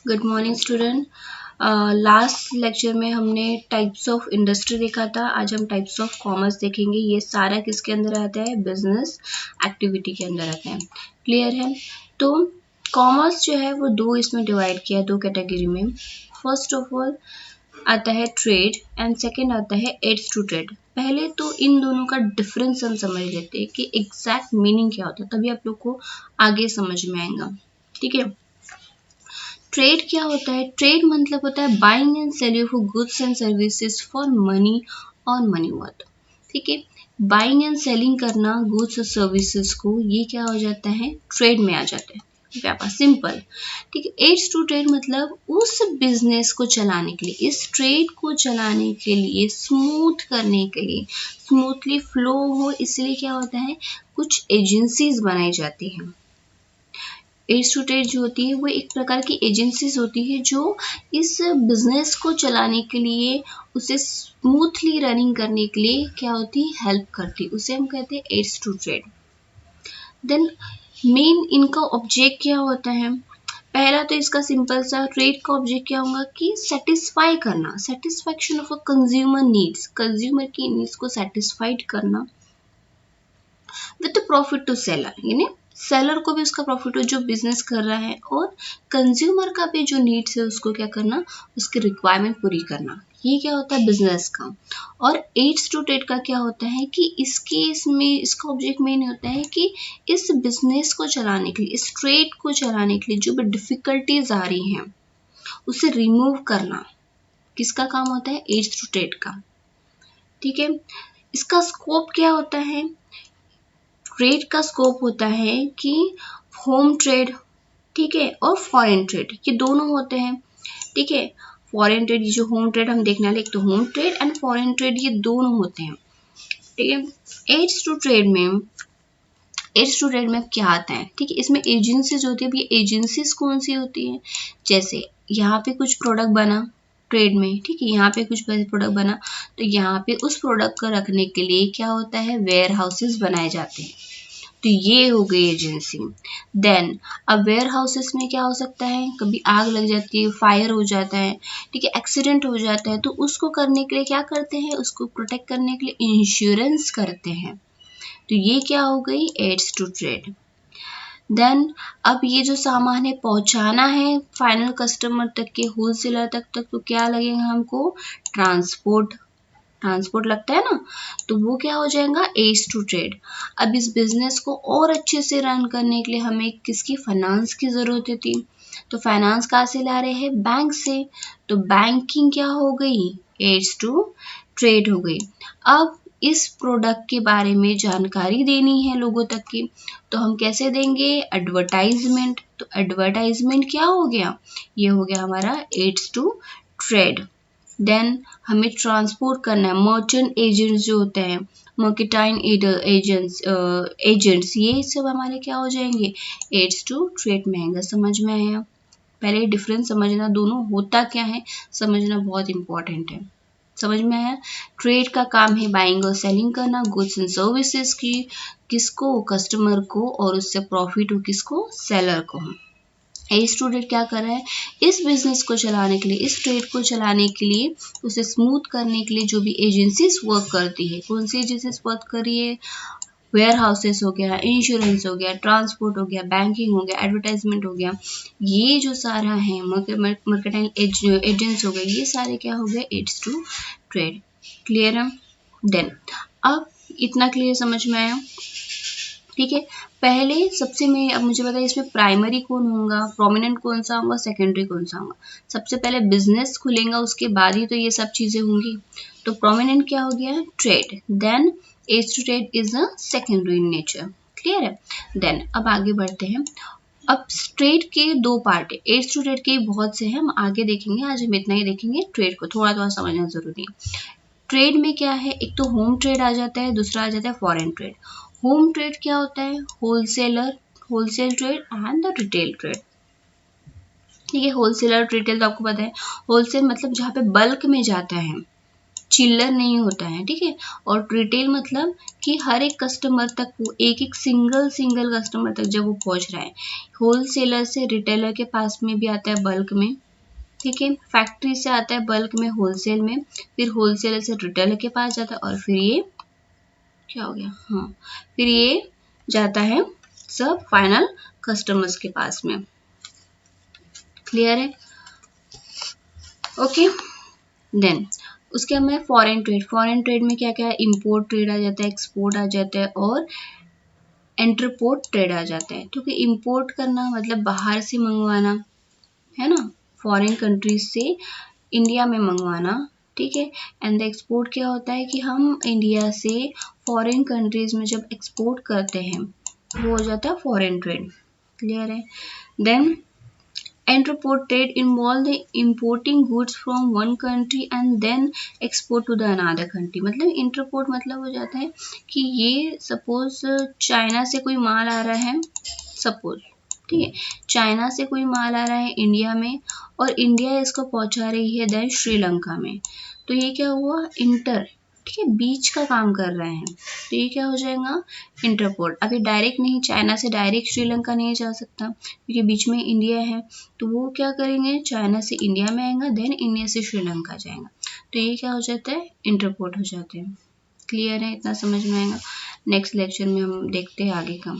Good morning student. Last lecture में हमने types of industry देखा था। आज हम टाइप्स ऑफ कॉमर्स देखेंगे। ये सारा किसके अंदर आता है? बिजनेस एक्टिविटी के अंदर आता है। क्लियर है? तो कॉमर्स जो है वो दो इसमें डिवाइड किया है, दो कैटेगरी में। फर्स्ट ऑफ ऑल आता है ट्रेड एंड सेकेंड आता है एड्स टू ट्रेड। पहले तो इन दोनों का डिफरेंस हम समझ लेते हैं कि एग्जैक्ट मीनिंग क्या होता है, तभी आप लोग को आगे समझ में आएगा। ठीक है। ट्रेड क्या होता है? ट्रेड मतलब होता है buying and selling of goods and services for money और मनी वर्थ। ठीक है। बाइंग एंड सेलिंग करना गुड्स और सर्विसेज को, ये क्या हो जाता है? ट्रेड में आ जाता है। व्यापार, सिंपल। ठीक है। एड्स टू ट्रेड मतलब उस बिजनेस को चलाने के लिए, इस ट्रेड को चलाने के लिए, स्मूथ करने के लिए, स्मूथली फ्लो हो, इसलिए क्या होता है? कुछ एजेंसीज बनाई जाती हैं। एड्स टू ट्रेड जो होती है वो एक प्रकार की एजेंसीज होती है जो इस बिजनेस को चलाने के लिए, उसे स्मूथली रनिंग करने के लिए क्या होती है? हेल्प करती है। उसे हम कहते हैं aids to trade. Then main इनका ऑब्जेक्ट क्या होता है? पहला तो इसका सिंपल सा ट्रेड का ऑब्जेक्ट क्या होगा कि सेटिस्फाई करना, satisfaction of a consumer needs, consumer की नीड्स को सेटिस्फाइड करना विद प्रॉफिट टू सेलर, यानी सेलर को भी उसका प्रॉफिट हो जो बिजनेस कर रहा है, और कंज्यूमर का भी जो नीड्स है उसको क्या करना? उसकी रिक्वायरमेंट पूरी करना। ये क्या होता है? बिजनेस का। और एड्स टू ट्रेड का क्या होता है कि इसमें इसका ऑब्जेक्ट मेन होता है कि इस बिजनेस को चलाने के लिए, इस ट्रेड को चलाने के लिए जो भी डिफिकल्टीज आ रही हैं उसे रिमूव करना। किसका काम होता है? एड्स टू ट्रेड का। ठीक है। इसका स्कोप क्या होता है? ट्रेड का स्कोप होता है कि होम ट्रेड, ठीक है, और फॉरेन ट्रेड, ये दोनों होते हैं। ठीक है। फॉरेन ट्रेड, ये जो होम ट्रेड हम देखने वाले, एक तो home trade and foreign trade, ये दोनों होते हैं। ठीक है। एड्स टू ट्रेड में क्या आता है? ठीक है। इसमें एजेंसीज होती है। अब ये एजेंसीज कौन सी होती है? जैसे यहाँ पे कुछ प्रोडक्ट बना ट्रेड में, ठीक है, यहाँ पे कुछ प्रोडक्ट बना, तो यहाँ पे उस प्रोडक्ट को रखने के लिए क्या होता है? वेयर हाउसेस बनाए जाते हैं। तो ये हो गई एजेंसी। देन अब वेयर हाउसेस में क्या हो सकता है? कभी आग लग जाती है, फायर हो जाता है, ठीक है, एक्सीडेंट हो जाता है, तो उसको करने के लिए क्या करते हैं? उसको प्रोटेक्ट करने के लिए इंश्योरेंस करते हैं। तो ये क्या हो गई? Ads to trade. देन अब ये जो सामान है पहुंचाना है फाइनल कस्टमर तक के, होलसेलर तक, तो क्या लगेगा हमको? ट्रांसपोर्ट लगता है ना, तो वो क्या हो जाएगा? Aids to trade. अब इस बिजनेस को और अच्छे से रन करने के लिए हमें किसकी? फाइनेंस की जरूरत होती। तो फाइनेंस कहाँ से ला रहे हैं? बैंक से। तो बैंकिंग क्या हो गई? एड्स टू ट्रेड हो गई। अब इस प्रोडक्ट के बारे में जानकारी देनी है लोगों तक की, तो हम कैसे देंगे? एडवर्टाइजमेंट। तो एडवर्टाइजमेंट क्या हो गया? ये हो गया हमारा एड्स टू ट्रेड। देन हमें ट्रांसपोर्ट करना है, मर्चेंट एजेंट्स जो होते हैं, मर्केटाइन एजेंट्स, ये सब हमारे क्या हो जाएंगे? एड्स टू ट्रेड में आएंगे। समझ में आया? पहले डिफरेंस समझना, दोनों होता क्या है समझना बहुत इंपॉर्टेंट है। समझ में आया? ट्रेड का काम है बाइंग और सेलिंग करना गुड्स एंड सर्विसेज की, किसको? कस्टमर को, और उससे प्रॉफिट हो किसको? सेलर को। एड्स टू ट्रेड क्या कर रहा है? इस बिजनेस को चलाने के लिए, इस ट्रेड को चलाने के लिए, उसे स्मूथ करने के लिए जो भी एजेंसीज वर्क करती है, कौन सी एजेंसीज वर्क कर रही है? वेयर हाउसेस हो गया, इंश्योरेंस हो गया, ट्रांसपोर्ट हो गया, बैंकिंग हो गया, एडवर्टाइजमेंट हो गया, ये जो सारा है मार्केटिंग एजेंट्स हो गए, ये सारे क्या हो गए? Aids to trade. क्लियर है? देन अब इतना क्लियर समझ में आया? ठीक है। पहले सबसे मैं, अब मुझे बताइए इसमें प्राइमरी कौन होगा, प्रोमिनेंट कौन सा होगा, सेकेंडरी कौन सा होगा? सबसे पहले बिजनेस खुलेगा, उसके बाद ही तो ये सब चीजें होंगी। तो प्रोमिनेंट क्या हो गया? Trade. Then aids to trade is a secondary in nature. Clear है? देन अब आगे बढ़ते हैं। अब ट्रेड के दो पार्ट है, एड्स टू ट्रेड के बहुत से हैं, हम आगे देखेंगे, आज हम इतना ही देखेंगे। ट्रेड को थोड़ा थोड़ा समझना जरूरी है। ट्रेड में क्या है? एक तो होम ट्रेड आ जाता है, दूसरा आ जाता है फॉरेन ट्रेड। होम ट्रेड क्या होता है? Wholesale trade and the retail trade. ठीक है। होलसेलर रिटेल तो आपको पता है। होलसेल मतलब जहाँ पे बल्क में जाता है, चिल्लर नहीं होता है, ठीक है। और रिटेल मतलब कि हर एक कस्टमर तक वो एक सिंगल कस्टमर तक जब वो पहुंच रहा है। होलसेलर से रिटेलर के पास में भी आता है बल्क में, ठीक है। फैक्ट्री से आता है बल्क में होलसेल में, फिर होलसेलर से रिटेलर के पास जाता है, और फिर ये क्या हो गया, हाँ, फिर ये जाता है सब फाइनल कस्टमर्स के पास में। क्लियर है? ओके। देन उसके बाद में फॉरेन ट्रेड में क्या क्या है, इम्पोर्ट ट्रेड आ जाता है, एक्सपोर्ट आ जाता है, और एंटरपोर्ट ट्रेड आ जाता है। क्योंकि इम्पोर्ट करना मतलब बाहर से मंगवाना, है ना, फॉरेन कंट्रीज से इंडिया में मंगवाना, ठीक है। एंड द एक्सपोर्ट क्या होता है कि हम इंडिया से फॉरेन कंट्रीज में जब एक्सपोर्ट करते हैं वो हो जाता है फॉरेन ट्रेड। क्लियर है? Then Interport trade involve the importing goods from one country and then export to the another country। मतलब इंटरपोर्ट मतलब हो जाता है कि ये सपोज चाइना से कोई माल आ रहा है, सपोज, ठीक है, चाइना से कोई माल आ रहा है इंडिया में, और इंडिया इसको पहुंचा रही है देन श्रीलंका में, तो ये क्या हुआ, इंटर, ठीक है, बीच का काम कर रहे हैं, तो ये क्या हो जाएगा, इंटरपोर्ट। अभी डायरेक्ट नहीं, चाइना से डायरेक्ट श्रीलंका नहीं जा सकता क्योंकि बीच में इंडिया है, तो वो क्या करेंगे, चाइना से इंडिया में आएगा, देन इंडिया से श्रीलंका जाएगा, तो ये क्या हो जाता है, इंटरपोर्ट हो जाते हैं। क्लियर है? इतना समझ में आएगा। नेक्स्ट लेक्चर में हम देखते हैं आगे का।